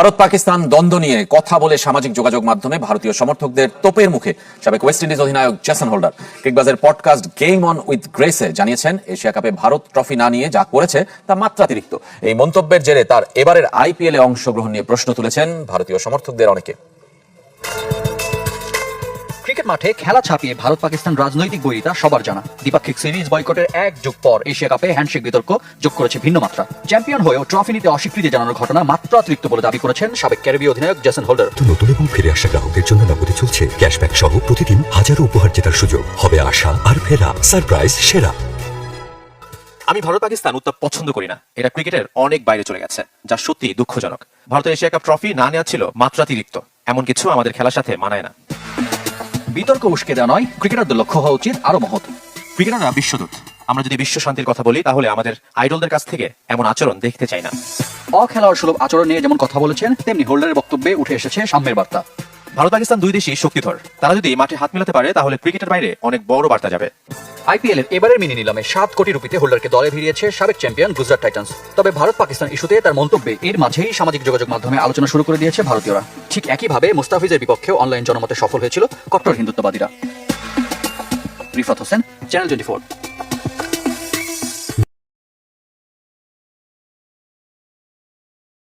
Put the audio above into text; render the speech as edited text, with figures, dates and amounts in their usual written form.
ভারত পাকিস্তান দ্বন্দ্ব নিয়ে কথা বলে সামাজিক যোগাযোগ মাধ্যমে ভারতীয় সমর্থকদের তোপের মুখে সাবেক ওয়েস্ট ইন্ডিজ অধিনায়ক জেসন হোল্ডার ক্রিকবাজের পডকাস্ট গেম অন উইথ গ্রেসে জানিয়েছেন এশিয়া কাপে ভারত ট্রফি না নিয়ে যা করেছে তা মাত্রাতিরিক্ত। এই মন্তব্যের জেরে তার এবারের আইপিএল এ অংশগ্রহণ নিয়ে প্রশ্ন তুলেছেন ভারতীয় সমর্থকদের অনেকে। ক্রিকেট মাঠে খেলা ছাপিয়ে ভারত পাকিস্তান রাজনৈতিক বৈরিতা সবার জানা। দ্বিপাক্ষিক সিরিজ বয়কটের এক যুগ পর এশিয়া কাপে হ্যান্ডশেক বিতর্ক যোগ করেছে ভিন্ন মাত্রা। চ্যাম্পিয়ন হয়েও ট্রফি নিতে অস্বীকৃতি জানানোর ঘটনা মাত্রাতিরিক্ত বলে দাবি করেছেন সাবেক ক্যারিবীয় অধিনায়ক জেসন হোল্ডার। নতুন এবং ফিরে আসা গ্রাহকদের জন্য নগদে চলছে ক্যাশব্যাক সহ প্রতিদিন হাজারো উপহার জেতার সুযোগ। হবে আশা আর ফেরা, সারপ্রাইজ সেরা। আমি ভারত পাকিস্তান উত্তাপ পছন্দ করি না, এটা ক্রিকেটের অনেক বাইরে চলে গেছে, যা সত্যি দুঃখজনক। ভারতের এশিয়া কাপ ট্রফি না নেওয়া ছিল মাত্রাতিরিক্ত, এমন কিছু আমাদের খেলার সাথে মানায় না। বিতর্ক উস্কে দেওয়া নয়, ক্রিকেটারদের লক্ষ্য হওয়া উচিত আরো মহৎ। ক্রিকেটাররা বিশ্বদূত, আমরা যদি বিশ্ব শান্তির কথা বলি তাহলে আমাদের আইডলদের কাছ থেকে এমন আচরণ দেখতে চাই না। অখেলোয়াড় সুলভ আচরণ নিয়ে যেমন কথা বলেছেন, তেমনি হোল্ডারের বক্তব্যে উঠে এসেছে সাম্যের বার্তা। ভারত পাকিস্তান দুই দেশই শক্তিধর, তারা যদি মাঠে হাত মেলাতে পারে তাহলে ক্রিকেটের বাইরে অনেক বড় বার্তা যাবে। আইপিএল এর এবারের মিনি নিলামে 7 কোটি রুপিতে হোল্ডারকে দলে ভিড়িয়েছে সাবেক চ্যাম্পিয়ন গুজরাট টাইটান্স। তবে ভারত পাকিস্তান ইস্যুতে তার মন্তব্যে এর মাঝেই সামাজিক যোগাযোগ মাধ্যমে আলোচনা শুরু করে দিয়েছে ভারতীয়রা। ঠিক একইভাবে মুস্তাফিজের বিপক্ষেও অনলাইন জনমতে সফল হয়েছিল কট্টর হিন্দুত্ববাদীরা। রিফাত হোসেন, চ্যানেল 24।